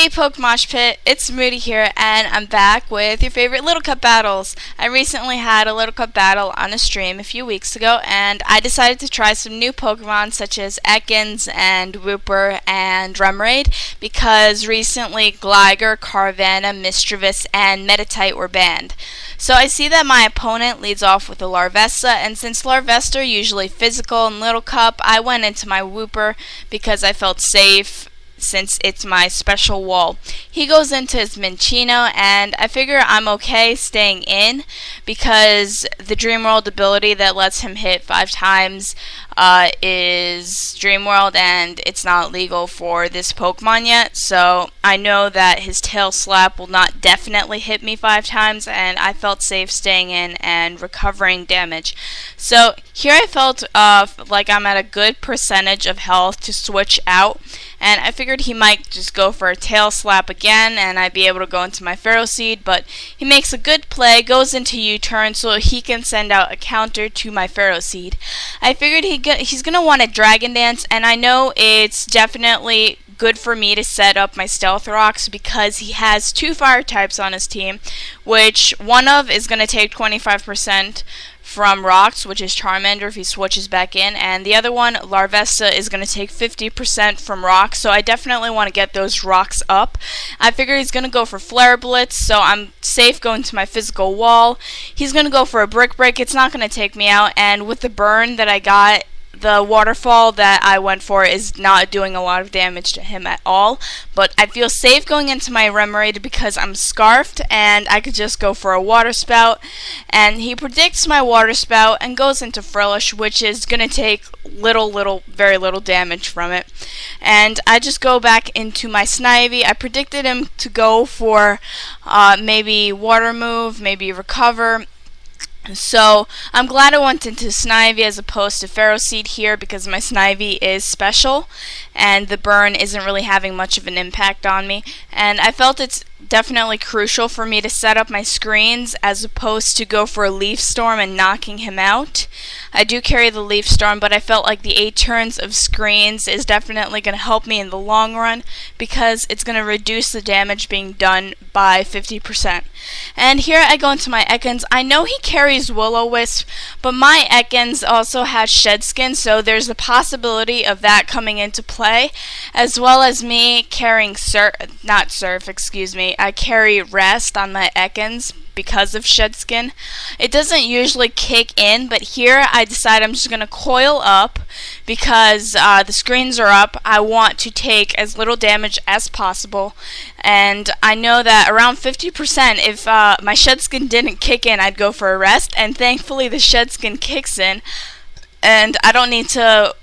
Hey PokeMoshPit, it's Moody here, and I'm back with your favorite Little Cup battles. I recently had a Little Cup battle on a stream a few weeks ago, and I decided to try some new Pokemon such as Ekans and Wooper and Remoraid because recently Gligar, Carvanha, Mischievous, and Meditite were banned. So I see that my opponent leads off with a Larvesta, and since Larvesta are usually physical in Little Cup, I went into my Wooper because I felt safe since it's my special wall. He goes into his Minccino, and I figure I'm okay staying in because the Dream World ability that lets him hit 5 times is Dream World, and it's not legal for this Pokemon yet, so I know that his Tail Slap will not definitely hit me 5 times, and I felt safe staying in and recovering damage. So here I felt like I'm at a good percentage of health to switch out, and I figured he might just go for a Tail Slap again and I'd be able to go into my Pharaoh Seed, but he makes a good play, goes into U-turn so he can send out a counter to my Pharaoh Seed. I figured he's going to want a Dragon Dance, and I know it's definitely good for me to set up my Stealth Rocks because he has 2 fire types on his team, which one of is going to take 25% from rocks, which is Charmander if he switches back in, and the other one, Larvesta, is going to take 50% from rocks, so I definitely want to get those rocks up. I figure he's going to go for Flare Blitz, so I'm safe going to my physical wall. He's going to go for a Brick Break, it's not going to take me out, and with the burn that I got, the waterfall that I went for is not doing a lot of damage to him at all, but I feel safe going into my Remoraid because I'm Scarfed and I could just go for a Water Spout, and he predicts my Water Spout and goes into Frillish, which is going to take very little damage from it. And I just go back into my Snivy. I predicted him to go for maybe Water Move, maybe Recover. So I'm glad I went into Snivy as opposed to Pharaoh Seed here because my Snivy is special and the burn isn't really having much of an impact on me, and I felt it's definitely crucial for me to set up my screens as opposed to go for a Leaf Storm and knocking him out. I do carry the Leaf Storm, but I felt like the 8 turns of screens is definitely going to help me in the long run because it's going to reduce the damage being done by 50%. And here I go into my Ekans. I know he carries Will-O-Wisp, but my Ekans also has Shed Skin, so there's a possibility of that coming into play, as well as me carrying I carry Rest on my Ekans because of Shed Skin. It doesn't usually kick in, but here I decide I'm just going to coil up because the screens are up. I want to take as little damage as possible, and I know that around 50%, if my Shed Skin didn't kick in, I'd go for a Rest, and thankfully the Shed Skin kicks in, and I don't need to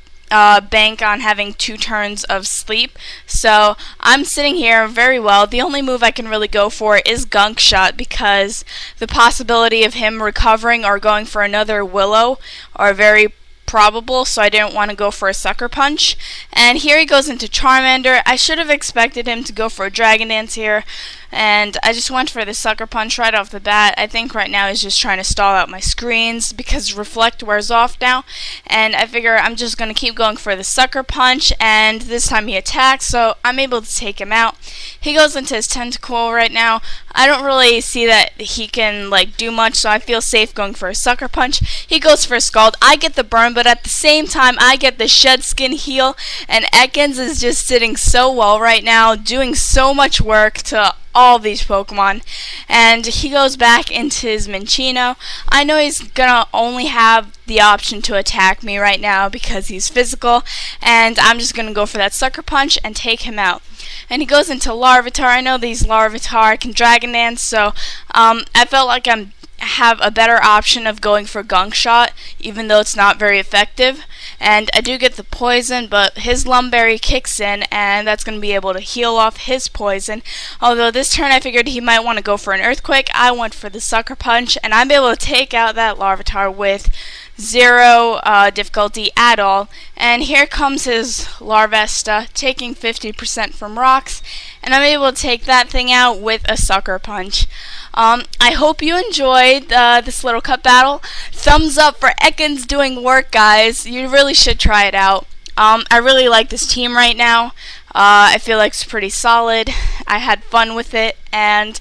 bank on having 2 turns of sleep. So I'm sitting here very well. The only move I can really go for is Gunk Shot because the possibility of him recovering or going for another Willow are very probable, so I didn't want to go for a Sucker Punch. And here he goes into Charmander. I should have expected him to go for a Dragon Dance here, and I just went for the Sucker Punch right off the bat. I think right now he's just trying to stall out my screens because Reflect wears off now, and I figure I'm just going to keep going for the Sucker Punch, and this time he attacks, so I'm able to take him out. He goes into his Tentacle right now. I don't really see that he can do much, so I feel safe going for a Sucker Punch. He goes for a Scald. I get the burn, but at the same time I get the Shed Skin heal, and Ekans is just sitting so well right now, doing so much work to all these Pokemon, and he goes back into his Minccino. I know he's gonna only have the option to attack me right now because he's physical, and I'm just gonna go for that Sucker Punch and take him out. And he goes into Larvitar. I know these Larvitar can Dragon Dance, so I felt like I have a better option of going for Gunk Shot, even though it's not very effective. And I do get the poison, but his Lumberry kicks in, and that's going to be able to heal off his poison. Although this turn I figured he might want to go for an Earthquake, I went for the Sucker Punch, and I'm able to take out that Larvitar with 0 difficulty at all. And here comes his Larvesta, taking 50% from rocks, and I'm able to take that thing out with a Sucker Punch. I hope you enjoyed this Little Cup battle. Thumbs up for Ekans doing work, guys. You really should try it out. I really like this team right now. I feel like it's pretty solid. I had fun with it, and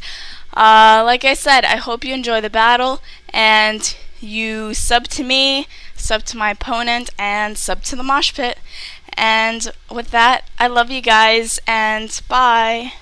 like I said, I hope you enjoy the battle, and you sub to me, sub to my opponent, and sub to the Mosh Pit. And with that, I love you guys, and bye.